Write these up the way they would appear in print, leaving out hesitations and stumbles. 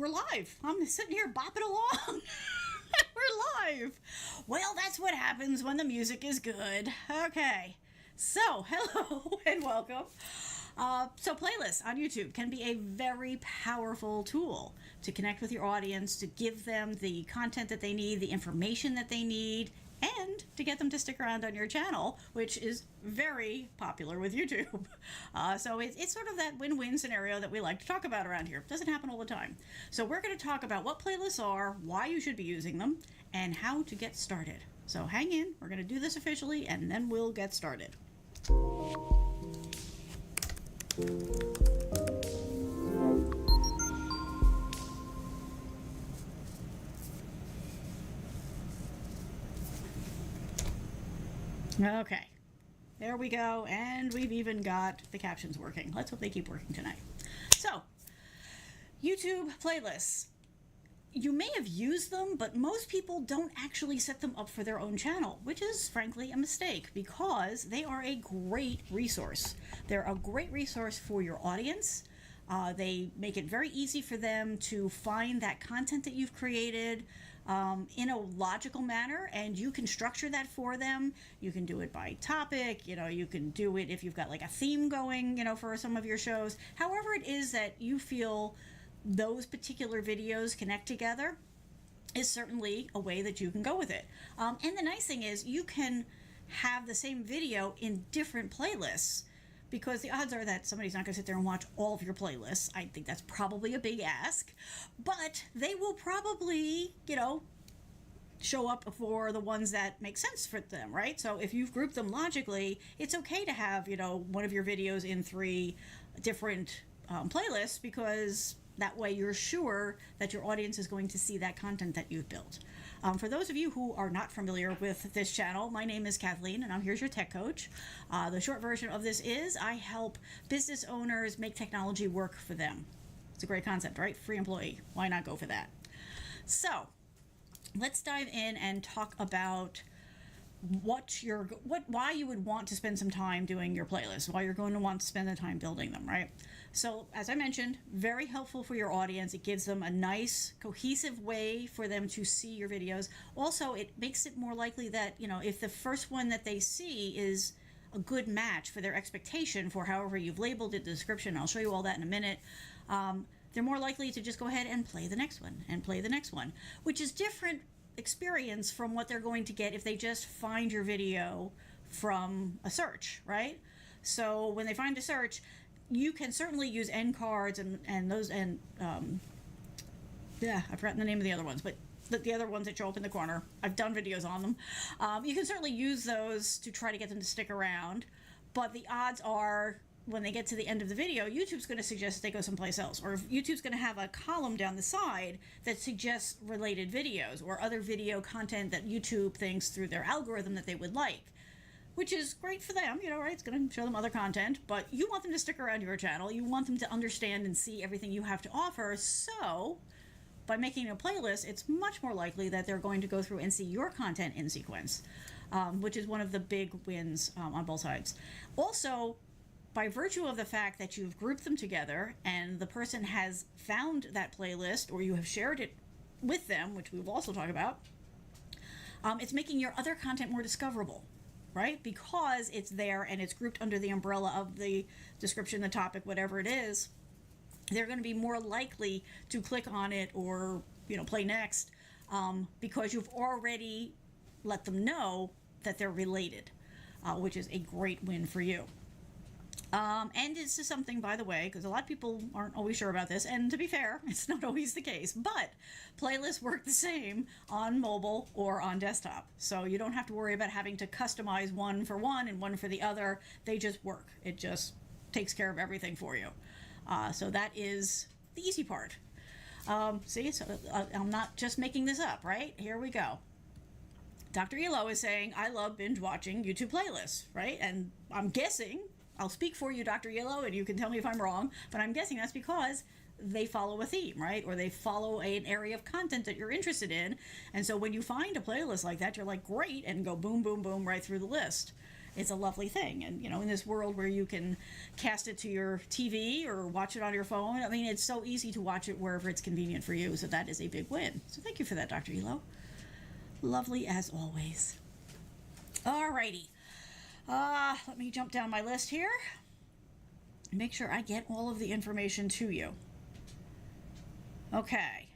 we're live. I'm sitting here bopping along. We're live. Well, that's what happens when the music is good. Okay. So, hello and welcome. So playlists on YouTube can be a very powerful tool to connect with your audience, to give them the content that they need, the information that they need, and to get them to stick around on your channel, which is very popular with YouTube. So it's sort of that win-win scenario that we like to talk about around here. It doesn't happen all the time. So we're going to talk about what playlists are, why you should be using them, and how to get started. So hang in, we're going to do this officially, and then we'll get started. Okay, there we go, and we've even got the captions working. Let's hope they keep working tonight. So, YouTube playlists. You may have used them, but most people don't actually set them up for their own channel, which is frankly a mistake because they are a great resource. They're a great resource for your audience. They make it very easy for them to find that content that you've created in a logical manner, and you can structure that for them. You can do it by topic, you can do it if you've got like a theme going, for some of your shows. However it is that you feel those particular videos connect together is certainly a way that you can go with it. And the nice thing is you can have the same video in different playlists, because the odds are that somebody's not going to sit there and watch all of your playlists. I think that's probably a big ask, but they will probably, show up for the ones that make sense for them, right? So if you've grouped them logically, it's okay to have, one of your videos in 3 different playlists, because that way you're sure that your audience is going to see that content that you've built. For those of you who are not familiar with this channel, my name is Kathleen, and I'm here's your tech coach. The short version of this is I help business owners make technology work for them. It's a great concept, right? Free employee. Why not go for that? So let's dive in and talk about why you would want to spend some time doing your playlists, why you're going to want to spend the time building them, right? So as I mentioned, very helpful for your audience. It gives them a nice cohesive way for them to see your videos. Also, it makes it more likely that, if the first one that they see is a good match for their expectation for however you've labeled it, the description, I'll show you all that in a minute, they're more likely to just go ahead and play the next one and play the next one, which is different experience from what they're going to get if they just find your video from a search, right? So when they find a search, you can certainly use end cards and those, and I've forgotten the name of the other ones, but the other ones that show up in the corner, I've done videos on them. You can certainly use those to try to get them to stick around, but the odds are when they get to the end of the video, YouTube's going to suggest they go someplace else, or YouTube's going to have a column down the side that suggests related videos or other video content that YouTube thinks through their algorithm that they would like, which is great for them, right? It's going to show them other content, but you want them to stick around your channel. You want them to understand and see everything you have to offer. So by making a playlist, it's much more likely that they're going to go through and see your content in sequence, which is one of the big wins on both sides. Also, by virtue of the fact that you've grouped them together and the person has found that playlist, or you have shared it with them, which we will also talk about, it's making your other content more discoverable, right? Because it's there and it's grouped under the umbrella of the description, the topic, whatever it is, they're going to be more likely to click on it or, play next, because you've already let them know that they're related, which is a great win for you. And this is something, by the way, because a lot of people aren't always sure about this, and to be fair, it's not always the case, but playlists work the same on mobile or on desktop. So you don't have to worry about having to customize one for one and one for the other. They just work. It just takes care of everything for you. So that is the easy part. See, so I'm not just making this up, right? Here we go. Dr. Elo is saying, I love binge watching YouTube playlists, right? And I'm guessing, I'll speak for you, Dr. Yellow, and you can tell me if I'm wrong, but I'm guessing that's because they follow a theme, right? Or they follow an area of content that you're interested in. And so when you find a playlist like that, you're like, great, and go boom, boom, boom right through the list. it's a lovely thing. And, you know, in this world where you can cast it to your TV or watch it on your phone, I mean, it's so easy to watch it wherever it's convenient for you. So that is a big win. So thank you for that, Dr. Elo. Lovely as always. Alrighty. Let me jump down my list here. Make sure I get all of the information to you. Okay.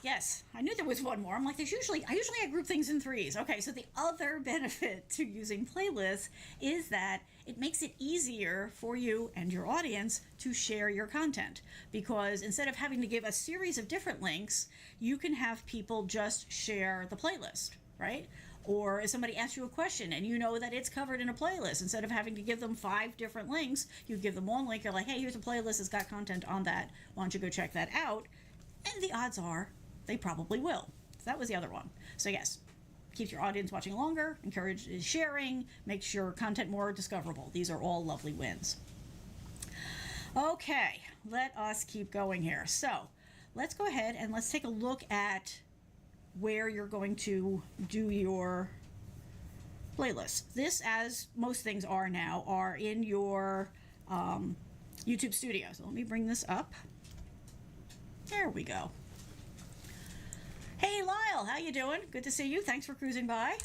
Yes, I knew there was one more. I'm like, I usually group things in threes. Okay, so the other benefit to using playlists is that it makes it easier for you and your audience to share your content, because instead of having to give a series of different links, you can have people just share the playlist, right? Or if somebody asks you a question and you know that it's covered in a playlist, instead of having to give them 5 different links, you give them one link. You're like, hey, here's a playlist that's got content on that. Why don't you go check that out? And the odds are they probably will. So that was the other one. So yes, keeps your audience watching longer, encourages sharing, makes your content more discoverable. These are all lovely wins. Okay, let us keep going here. So let's go ahead and let's take a look at where you're going to do your playlist. This, as most things are now, are in your YouTube studio. So let me bring this up. There we go. Hey Lyle, how you doing? Good to see you. Thanks for cruising by.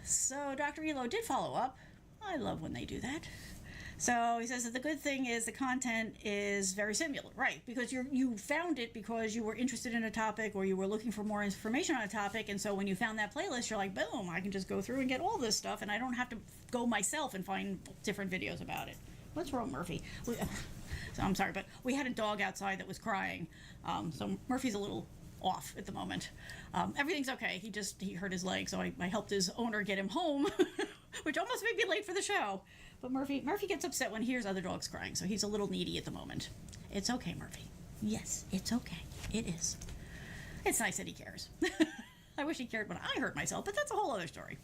So Dr. Elo did follow up. I love when they do that. So he says that the good thing is the content is very similar, right? Because you found it because you were interested in a topic or you were looking for more information on a topic, and so when you found that playlist, you're like, boom, I can just go through and get all this stuff, and I don't have to go myself and find different videos about it. What's wrong, Murphy? So I'm sorry, but we had a dog outside that was crying, so Murphy's a little off at the moment. Everything's okay. He hurt his leg, so I helped his owner get him home, which almost made me late for the show. But Murphy gets upset when he hears other dogs crying, so he's a little needy at the moment. It's okay, Murphy. Yes, it's okay. It is. It's nice that he cares. I wish he cared when I hurt myself, but that's a whole other story.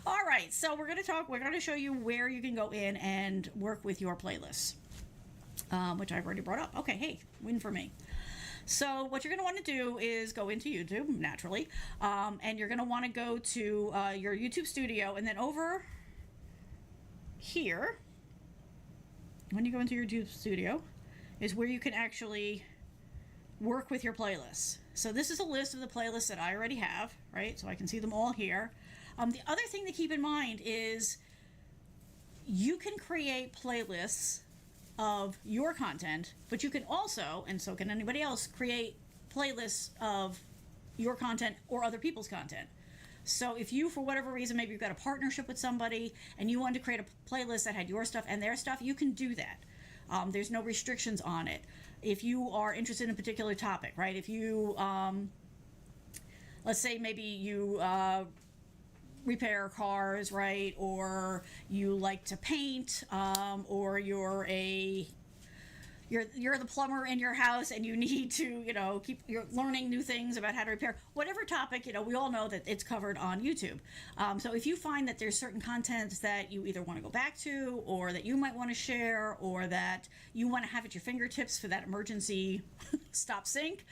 All right, so we're going to show you where you can go in and work with your playlists, which I've already brought up. Okay, hey, win for me. So what you're going to want to do is go into YouTube, naturally, and you're going to want to go to your YouTube studio, and then over here, when you go into your YouTube studio, is where you can actually work with your playlists. So this is a list of the playlists that I already have, right? So I can see them all here. The other thing to keep in mind is you can create playlists of your content, but you can also, and so can anybody else, create playlists of your content or other people's content. So if you, for whatever reason, maybe you've got a partnership with somebody and you wanted to create a playlist that had your stuff and their stuff, you can do that. There's no restrictions on it. If you are interested in a particular topic, right? If you, let's say maybe you repair cars, right? Or you like to paint, or you're the plumber in your house and you need to, you're learning new things about how to repair. Whatever topic, we all know that it's covered on YouTube. So if you find that there's certain content that you either want to go back to, or that you might want to share, or that you want to have at your fingertips for that emergency stop sync,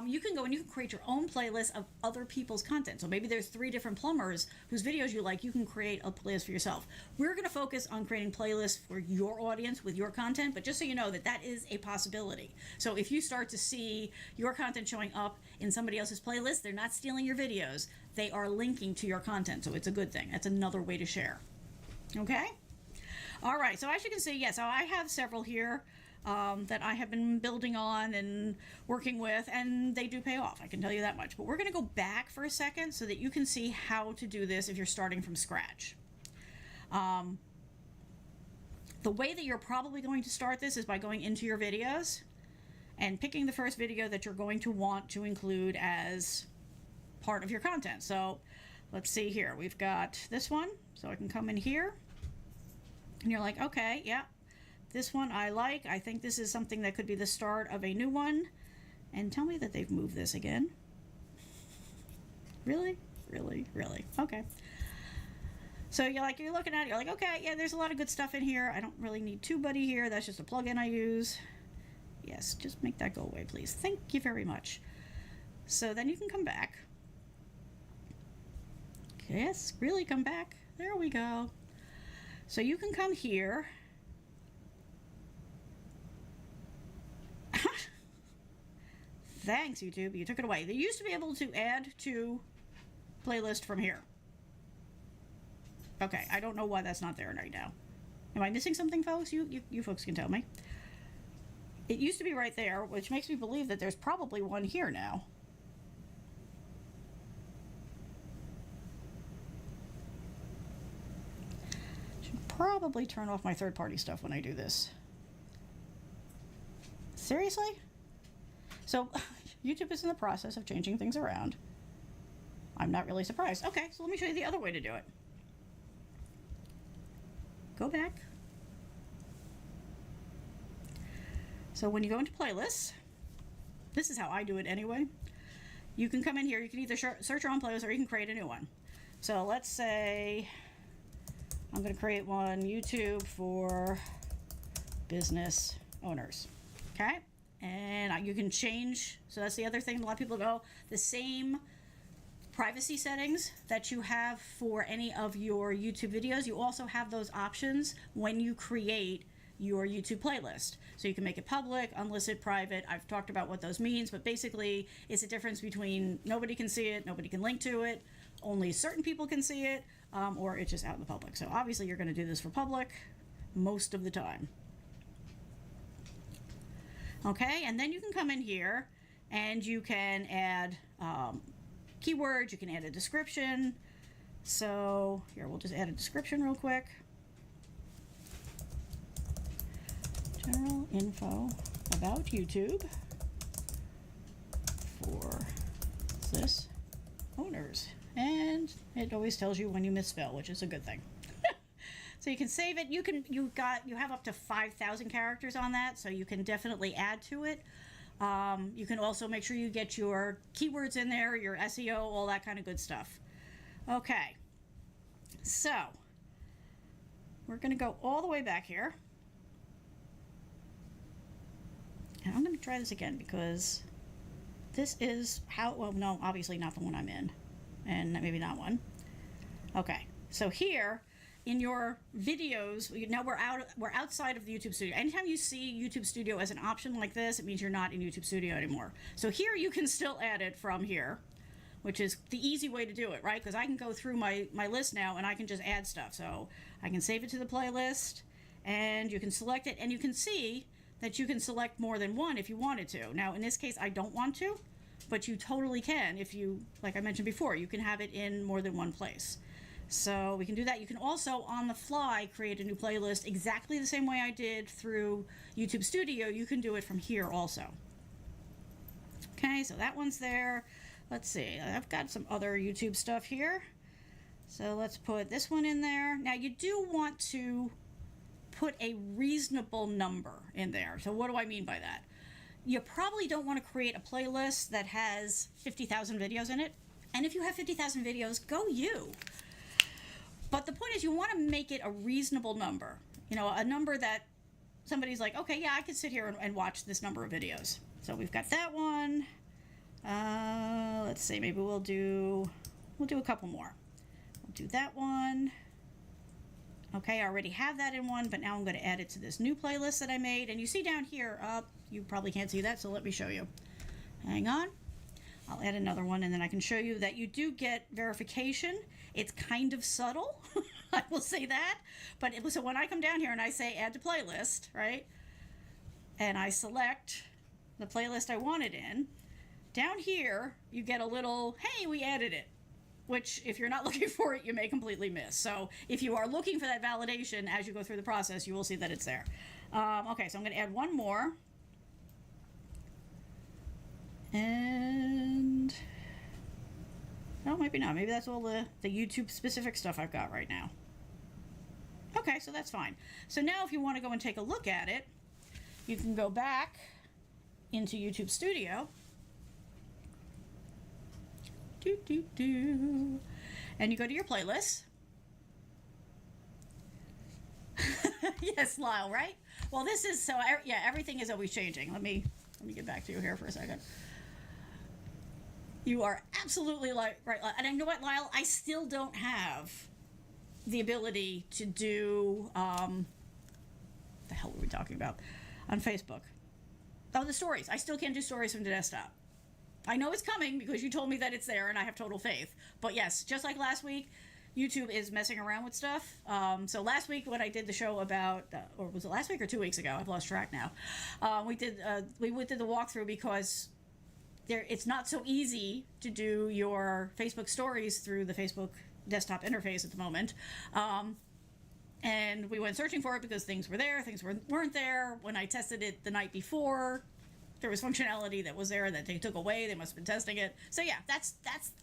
you can go and you can create your own playlist of other people's content. So maybe there's 3 different plumbers whose videos you like. You can create a playlist for yourself. We're going to focus on creating playlists for your audience with your content, but just so you know that is a possibility. So if you start to see your content showing up in somebody else's playlist, they're not stealing your videos. They are linking to your content, so it's a good thing. That's another way to share. Okay? All right, so as you can see, yes, so I have several here that I have been building on and working with, and they do pay off, I can tell you that much. But we're going to go back for a second so that you can see how to do this if you're starting from scratch. The way that you're probably going to start this is by going into your videos and picking the first video that you're going to want to include as part of your content. So let's see here. We've got this one, so I can come in here and you're like, okay, yeah, this one I like. I think this is something that could be the start of a new one. And tell me that they've moved this again. Really? Really? Really? Okay. So you're looking at it, you're like, okay, yeah, there's a lot of good stuff in here. I don't really need TubeBuddy here. That's just a plugin I use. Yes, just make that go away, please. Thank you very much. So then you can come back. Yes, really, come back. There we go. So you can come here. Thanks, YouTube. You took it away. They used to be able to add to playlist from here. Okay, I don't know why that's not there right now. Am I missing something, folks? You folks can tell me. It used to be right there, which makes me believe that there's probably one here now. Should probably turn off my third-party stuff when I do this. Seriously? So, YouTube is in the process of changing things around. I'm not really surprised. Okay, so let me show you the other way to do it. Go back. So when you go into playlists, this is how I do it anyway. You can come in here, you can either search your own playlist or you can create a new one. So let's say I'm going to create one, YouTube for business owners. Okay? And you can change, so that's the other thing a lot of people go, the same privacy settings that you have for any of your YouTube videos, you also have those options when you create your YouTube playlist. So you can make it public, unlisted, private. I've talked about what those means, but basically it's a difference between nobody can see it, nobody can link to it, only certain people can see it, or it's just out in the public. So obviously you're going to do this for public most of the time. Okay, and then you can come in here and you can add keywords, you can add a description. So here, we'll just add a description real quick. General info about YouTube for business owners. And it always tells you when you misspell, which is a good thing. So you can save it. You have up to 5,000 characters on that, so you can definitely add to it. You can also make sure you get your keywords in there, your SEO, all that kind of good stuff. Okay, so we're going to go all the way back here. And I'm going to try this again because this is how, well, no, obviously not the one I'm in, and maybe not one. Okay, so here in your videos, now we're outside of the YouTube Studio. Anytime you see YouTube Studio as an option like this, it means you're not in YouTube Studio anymore. So here you can still add it from here, which is the easy way to do it, right? Because I can go through my list now and I can just add stuff. So I can save it to the playlist and you can select it, and you can see that you can select more than one if you wanted to. Now in this case I don't want to, but you totally can if you, like I mentioned before, you can have it in more than one place. So we can do that. You can also, on the fly, create a new playlist exactly the same way I did through YouTube Studio. You can do it from here also. Okay, so that one's there. Let's see, I've got some other YouTube stuff here. So let's put this one in there. Now you do want to put a reasonable number in there. So what do I mean by that? You probably don't want to create a playlist that has 50,000 videos in it. And if you have 50,000 videos, go you. But the point is, you want to make it a reasonable number. You know, a number that somebody's like, okay, yeah, I could sit here and watch this number of videos. So we've got that one. Let's see, maybe we'll do a couple more. We'll do that one. Okay, I already have that in one, but now I'm going to add it to this new playlist that I made. And you see down here, you probably can't see that, so let me show you. Hang on. I'll add another one, and then I can show you that you do get verification. It's kind of subtle, I will say that. But so when I come down here and I say add to playlist, right, and I select the playlist I want it in, down here you get a little, hey, we added it, which if you're not looking for it, you may completely miss. So if you are looking for that validation as you go through the process, you will see that it's there. Okay, so I'm going to add one more. And no, maybe not. Maybe that's all the YouTube specific stuff I've got right now. Okay, so that's fine. So now if you want to go and take a look at it, you can go back into YouTube Studio. And you go to your playlist. Yes, Lyle, right? Well, this is, so yeah, everything is always changing. Let me get back to you here for a second. You are absolutely right. And you know what, Lyle? I still don't have the ability to do the hell were we talking about on Facebook? Oh, the stories. I still can't do stories from the desktop. I know it's coming because you told me that it's there, and I have total faith. But yes, just like last week, YouTube is messing around with stuff. So last week when I did the show about, or was it last week or 2 weeks ago? I've lost track now. We did the walkthrough because it's not so easy to do your Facebook stories through the Facebook desktop interface at the moment. And we went searching for it because things were there, things weren't there. When I tested it the night before, there was functionality that was there that they took away. They must have been testing it. So yeah, that's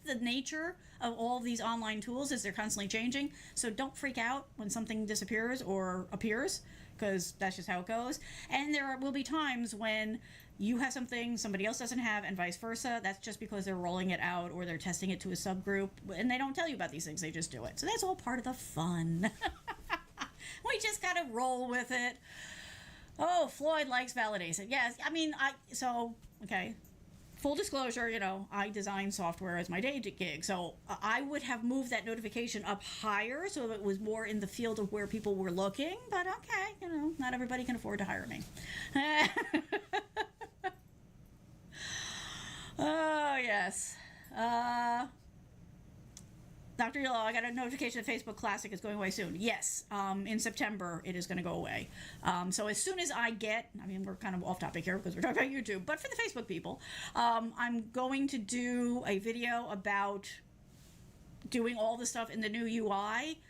the nature of all these online tools, is they're constantly changing. So don't freak out when something disappears or appears, because that's just how it goes. And there will be times when you have something somebody else doesn't have, and vice versa. That's just because they're rolling it out or they're testing it to a subgroup, and they don't tell you about these things. They just do it. So that's all part of the fun. We just gotta roll with it. Oh, Floyd likes validation. Yes, I mean, okay. Full disclosure, I design software as my day gig, so I would have moved that notification up higher so it was more in the field of where people were looking, but okay, not everybody can afford to hire me. Oh, yes. Dr. Yellow, I got a notification that Facebook Classic is going away soon. Yes, in September it is going to go away. So as soon as we're kind of off topic here because we're talking about YouTube, but for the Facebook people, I'm going to do a video about doing all the stuff in the new UI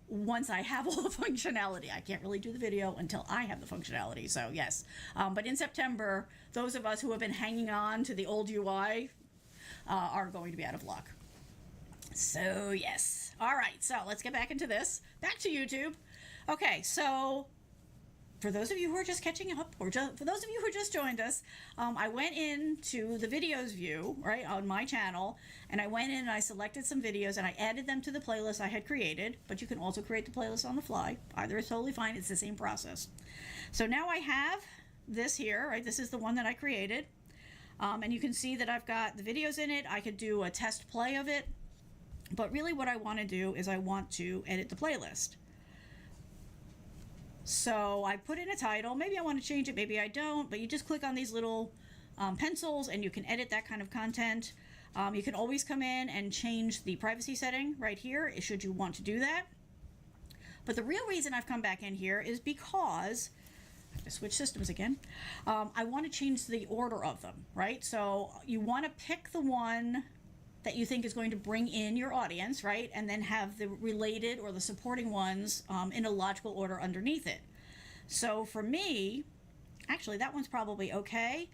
once I have all the functionality. I can't really do the video until I have the functionality, so yes. But in September, those of us who have been hanging on to the old UI are going to be out of luck. So yes. All right, so let's get back into this. Back to YouTube. Okay, so for those of you who are just catching up, or for those of you who just joined us, I went into the videos view, right, on my channel, and I went in and I selected some videos and I added them to the playlist I had created, but you can also create the playlist on the fly. Either is totally fine. It's the same process. So now I have this here, right? This is the one that I created. And you can see that I've got the videos in it. I could do a test play of it. But really what I want to do is I want to edit the playlist. So I put in a title. Maybe I want to change it, maybe I don't, but you just click on these little pencils and you can edit that kind of content. You can always come in and change the privacy setting right here, should you want to do that. But the real reason I've come back in here is because I have to switch systems again. I want to change the order of them, right? So you want to pick the one that you think is going to bring in your audience, right? And then have the related or the supporting ones in a logical order underneath it. So for me, actually that one's probably okay,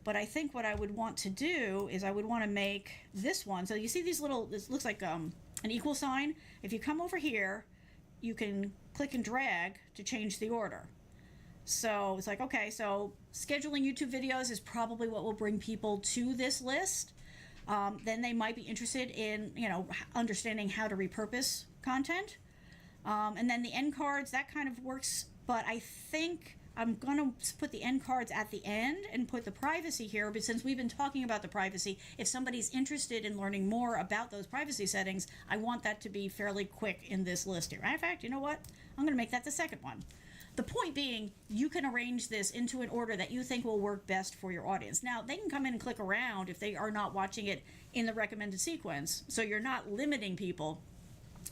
but I think what I would want to do is I would want to make this one. So you see these little, this looks like an equal sign. If you come over here, you can click and drag to change the order. So it's like, okay, so scheduling YouTube videos is probably what will bring people to this list. Then they might be interested in, understanding how to repurpose content. And then the end cards, that kind of works, but I think I'm going to put the end cards at the end and put the privacy here, but since we've been talking about the privacy, if somebody's interested in learning more about those privacy settings, I want that to be fairly quick in this list here. In fact, you know what? I'm going to make that the second one. The point being, you can arrange this into an order that you think will work best for your audience. Now, they can come in and click around if they are not watching it in the recommended sequence, so you're not limiting people.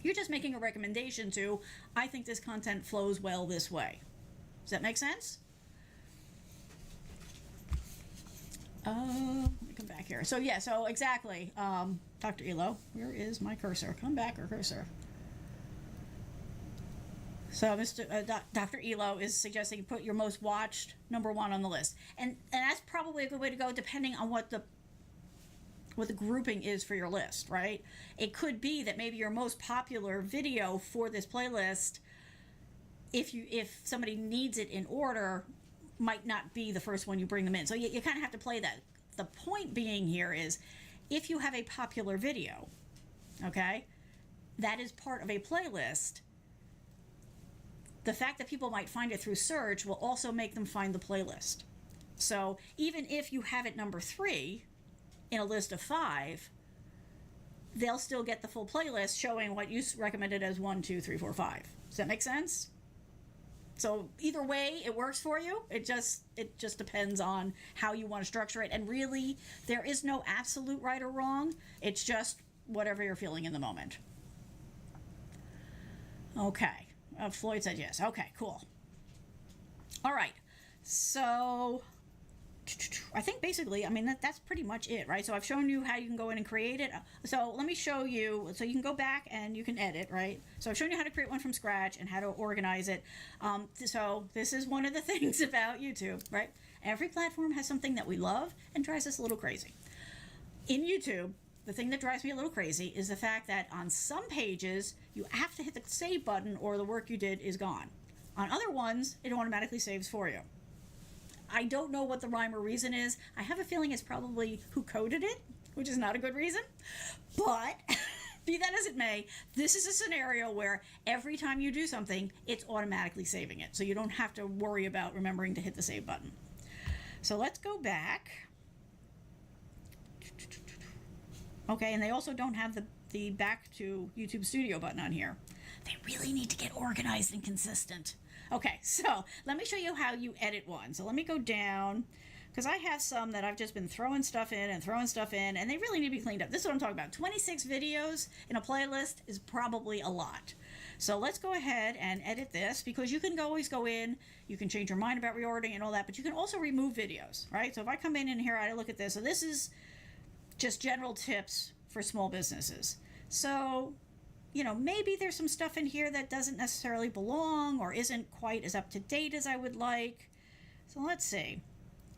You're just making a recommendation to, I think this content flows well this way. Does that make sense? Let me come back here. So yeah, so exactly. Dr. Elo, where is my cursor? Come back, or cursor. So Dr. Elo is suggesting you put your most watched number one on the list. And that's probably a good way to go depending on what the grouping is for your list, right? It could be that maybe your most popular video for this playlist, if somebody needs it in order, might not be the first one you bring them in. So you kind of have to play that. The point being here is, if you have a popular video, okay, that is part of a playlist, the fact that people might find it through search will also make them find the playlist. So even if you have it number 3 in a list of 5, they'll still get the full playlist showing what you recommended as 1, 2, 3, 4, 5. Does that make sense? So either way, it works for you. It just depends on how you want to structure it. And really, there is no absolute right or wrong. It's just whatever you're feeling in the moment. Okay. Floyd said yes. Okay, cool. All right. So I think basically, I mean, that's pretty much it, right? So I've shown you how you can go in and create it. So let me show you, so you can go back and you can edit, right? So I've shown you how to create one from scratch and how to organize it. So this is one of the things about YouTube, right? Every platform has something that we love and drives us a little crazy. In YouTube, the thing that drives me a little crazy is the fact that on some pages, you have to hit the save button or the work you did is gone. On other ones, it automatically saves for you. I don't know what the rhyme or reason is. I have a feeling it's probably who coded it, which is not a good reason. But be that as it may, this is a scenario where every time you do something, it's automatically saving it. So you don't have to worry about remembering to hit the save button. So let's go back. Okay, and they also don't have the back to YouTube Studio button on here. They really need to get organized and consistent. Okay, so let me show you how you edit one. So let me go down, because I have some that I've just been throwing stuff in, and they really need to be cleaned up. This is what I'm talking about. 26 videos in a playlist is probably a lot. So let's go ahead and edit this, because you can always go in, you can change your mind about reordering and all that, but you can also remove videos, right? So if I come in here, I look at this, so this is just general tips for small businesses. So, you know, maybe there's some stuff in here that doesn't necessarily belong or isn't quite as up to date as I would like. So let's see.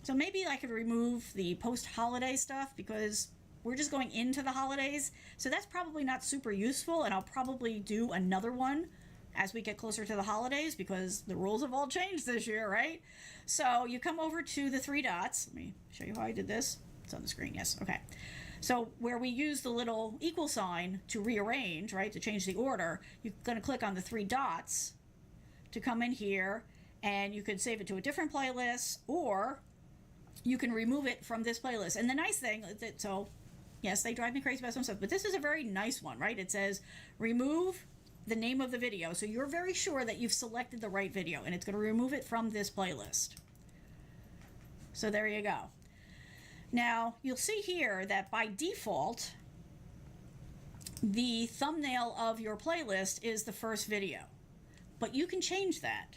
So maybe I could remove the post-holiday stuff because we're just going into the holidays. So that's probably not super useful, and I'll probably do another one as we get closer to the holidays because the rules have all changed this year, right? So you come over to the three dots. Let me show you how I did this. It's on the screen, yes, okay. So where we use the little equal sign to rearrange, right, to change the order, you're going to click on the three dots to come in here, and you can save it to a different playlist, or you can remove it from this playlist. And the nice thing is that, so yes, they drive me crazy about some stuff, but this is a very nice one, right? It says remove the name of the video, so you're very sure that you've selected the right video, and it's going to remove it from this playlist. So there you go. Now, you'll see here that by default, the thumbnail of your playlist is the first video, but you can change that.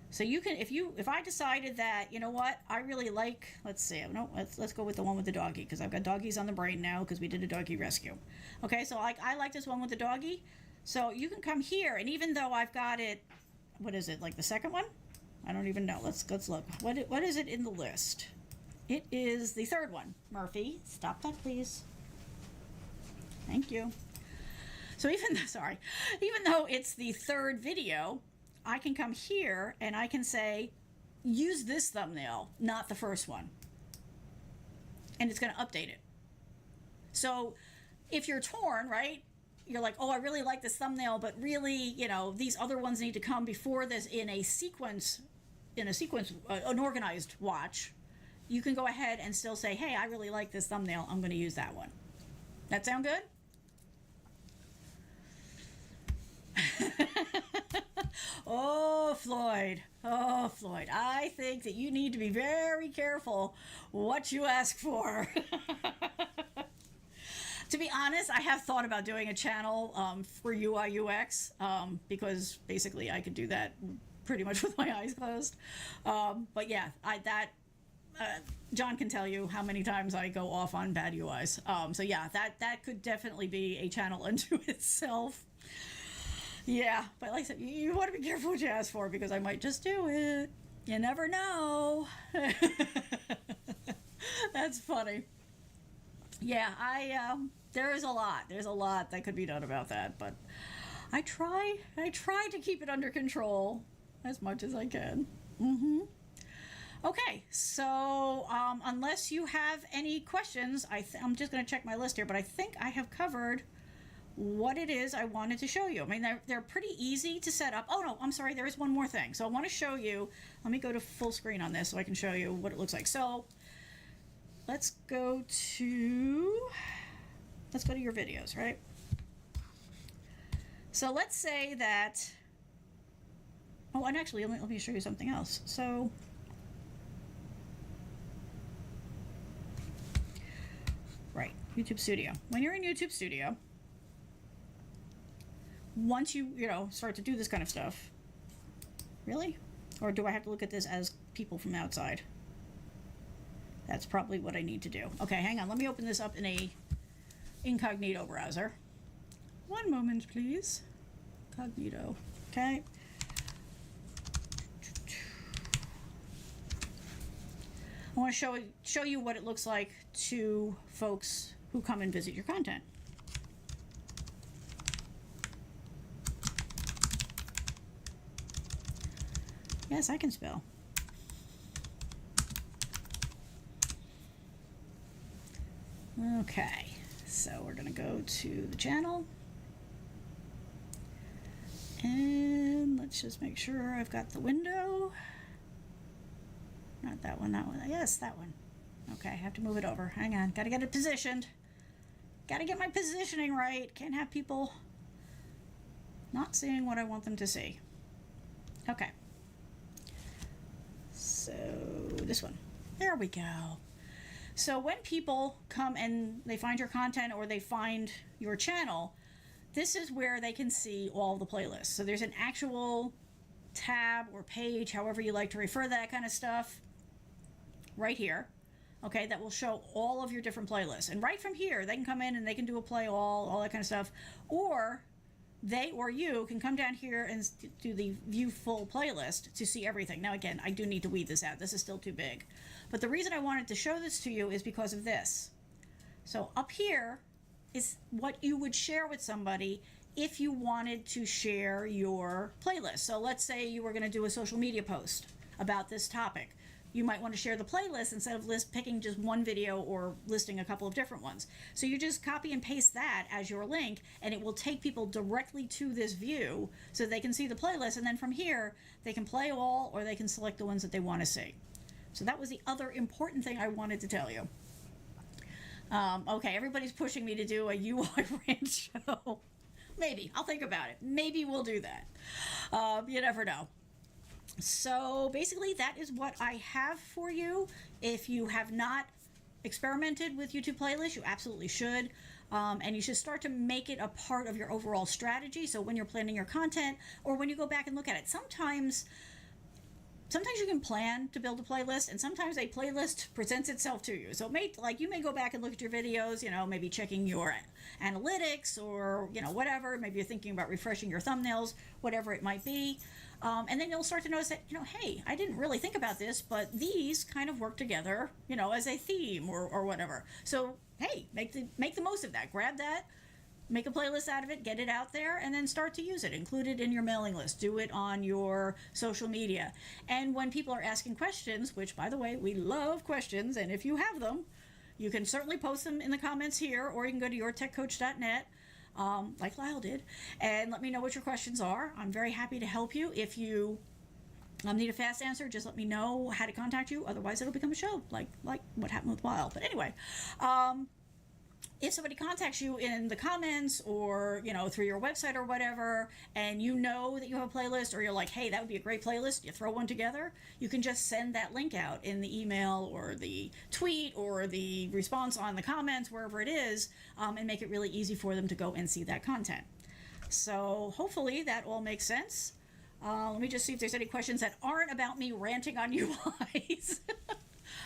So you can, if I decided that, you know what, I really like, let's see, no, let's go with the one with the doggy, because I've got doggies on the brain now because we did a doggy rescue. Okay, so I like this one with the doggy. So you can come here, and even though I've got it, what is it, like the second one? I don't even know. Let's look. What is it in the list? It is the third one. Murphy, stop that, please. Thank you. So even though it's the third video, I can come here and I can say, use this thumbnail, not the first one. And it's going to update it. So if you're torn, right, you're like, oh, I really like this thumbnail, but really, you know, these other ones need to come before this in a sequence, an organized watch. You can go ahead and still say, hey, I really like this thumbnail. I'm going to use that one. That sound good? Oh, Floyd. Oh, Floyd. I think that you need to be very careful what you ask for. To be honest, I have thought about doing a channel for UI UX because basically I could do that pretty much with my eyes closed. But yeah, John can tell you how many times I go off on bad UIs. So yeah, that could definitely be a channel unto itself. Yeah, but like I said, you want to be careful what you ask for because I might just do it. You never know. That's funny. Yeah, there's a lot that could be done about that, but I try to keep it under control as much as I can. Okay, so unless you have any questions, I'm just going to check my list here, but I think I have covered what it is I wanted to show you. I mean, they're pretty easy to set up. Oh no, I'm sorry, there is one more thing. So I want to show you, let me go to full screen on this so I can show you what it looks like. So let's go to let's go to your videos, right? So let's say that, oh, and actually, let me show you something else. So, right, YouTube Studio. When you're in YouTube Studio, once you start to do this kind of stuff, really? Or do I have to look at this as people from outside? That's probably what I need to do. Okay, hang on. Let me open this up in a incognito browser. One moment, please. Incognito. Okay. I want to show you what it looks like to folks who come and visit your content. Yes, I can spell. Okay, so we're going to go to the channel. And let's just make sure I've got the window. Not that one, that one. Yes, that one. Okay, I have to move it over. Hang on, got to get it positioned. Got to get my positioning right. Can't have people not seeing what I want them to see. Okay. So this one. There we go. So when people come and they find your content or they find your channel, this is where they can see all the playlists. So there's an actual tab or page, however you like to refer to that kind of stuff, right here. Okay, that will show all of your different playlists. And right from here, they can come in and they can do a play all that kind of stuff. Or they or you can come down here and do the view full playlist to see everything. Now again, I do need to weed this out. This is still too big. But the reason I wanted to show this to you is because of this. So up here is what you would share with somebody if you wanted to share your playlist. So let's say you were going to do a social media post about this topic. You might want to share the playlist instead of picking just one video or listing a couple of different ones. So you just copy and paste that as your link, and it will take people directly to this view so they can see the playlist, and then from here they can play all or they can select the ones that they want to see. So that was the other important thing I wanted to tell you. Okay, everybody's pushing me to do a UI rant show. Maybe. I'll think about it. Maybe we'll do that. You never know. So basically that is what I have for you. If you have not experimented with YouTube playlists, you absolutely should. And you should start to make it a part of your overall strategy. So when you're planning your content or when you go back and look at it, sometimes you can plan to build a playlist, and sometimes a playlist presents itself to you. So you may go back and look at your videos, maybe checking your analytics or, whatever. Maybe you're thinking about refreshing your thumbnails, whatever it might be. And then you'll start to notice that, hey, I didn't really think about this, but these kind of work together, as a theme or whatever. So, hey, make the most of that. Grab that, make a playlist out of it, get it out there, and then start to use it. Include it in your mailing list. Do it on your social media. And when people are asking questions, which, by the way, we love questions, and if you have them, you can certainly post them in the comments here, or you can go to yourtechcoach.net, like Lyle did, and let me know what your questions are. I'm very happy to help you. If you need a fast answer, just let me know how to contact you. Otherwise, it'll become a show, like what happened with Lyle. But anyway, if somebody contacts you in the comments or, through your website or whatever, and you know that you have a playlist, or you're like, hey, that would be a great playlist, you throw one together, you can just send that link out in the email or the tweet or the response on the comments, wherever it is, and make it really easy for them to go and see that content. So hopefully that all makes sense. Let me just see if there's any questions that aren't about me ranting on UIs.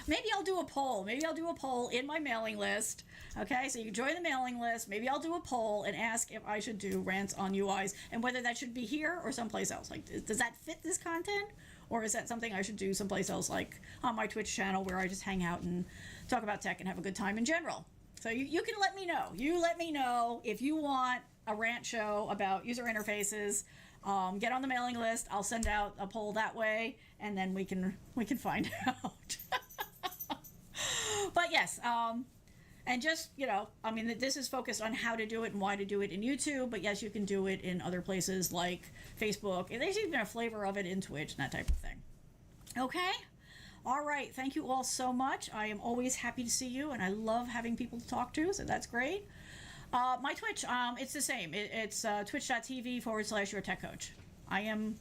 Maybe I'll do a poll. Maybe I'll do a poll in my mailing list. Okay, so you can join the mailing list. Maybe I'll do a poll and ask if I should do rants on UIs and whether that should be here or someplace else. Like, does that fit this content? Or is that something I should do someplace else, like on my Twitch channel where I just hang out and talk about tech and have a good time in general? So you can let me know. You let me know if you want a rant show about user interfaces. Get on the mailing list. I'll send out a poll that way, and then we can find out. But yes, and just, this is focused on how to do it and why to do it in YouTube, but yes, you can do it in other places like Facebook, and there's even a flavor of it in Twitch and that type of thing. Okay? All right. Thank you all so much. I am always happy to see you, and I love having people to talk to, so that's great. My Twitch, it's the same. It's twitch.tv/ your tech coach. I am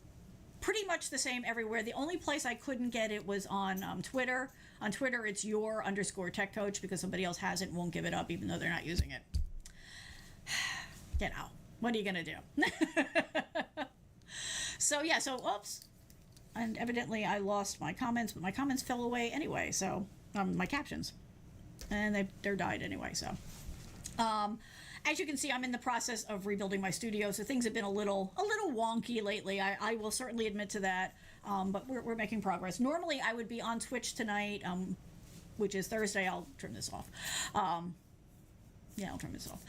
pretty much the same everywhere. The only place I couldn't get it was on Twitter. On Twitter, it's your_tech coach because somebody else has it and won't give it up even though they're not using it. You know, what are you going to do? So, yeah, oops. And evidently I lost my comments, but my comments fell away anyway, so, my captions. And they're died anyway, so. As you can see, I'm in the process of rebuilding my studio, so things have been a little wonky lately. I will certainly admit to that, but we're making progress. Normally, I would be on Twitch tonight, which is Thursday. I'll turn this off. Yeah, I'll turn this off.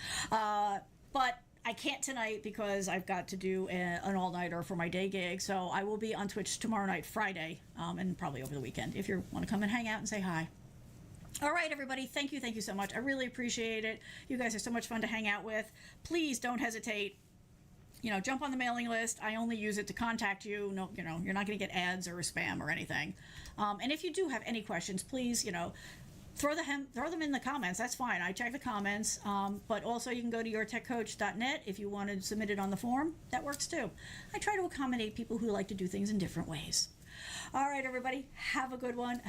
But I can't tonight because I've got to do an all-nighter for my day gig, so I will be on Twitch tomorrow night, Friday, and probably over the weekend, if you want to come and hang out and say hi. All right, everybody, thank you so much. I really appreciate it. You guys are so much fun to hang out with. Please don't hesitate. You know, jump on the mailing list. I only use it to contact you. No, you know, you're not going to get ads or spam or anything. And if you do have any questions, please, you know, throw them in the comments. That's fine. I check the comments. But also you can go to yourtechcoach.net if you want to submit it on the form. That works too. I try to accommodate people who like to do things in different ways. All right, everybody, have a good one.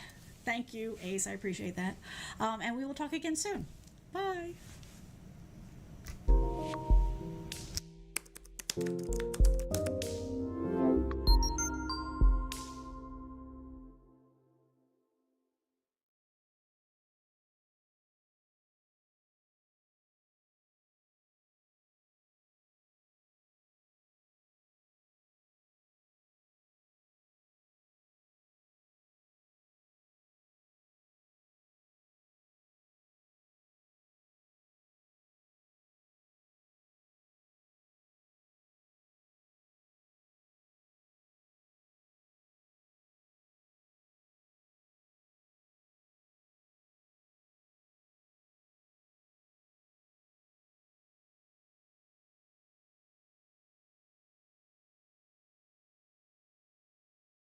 Thank you, Ace. I appreciate that. And we will talk again soon. Bye.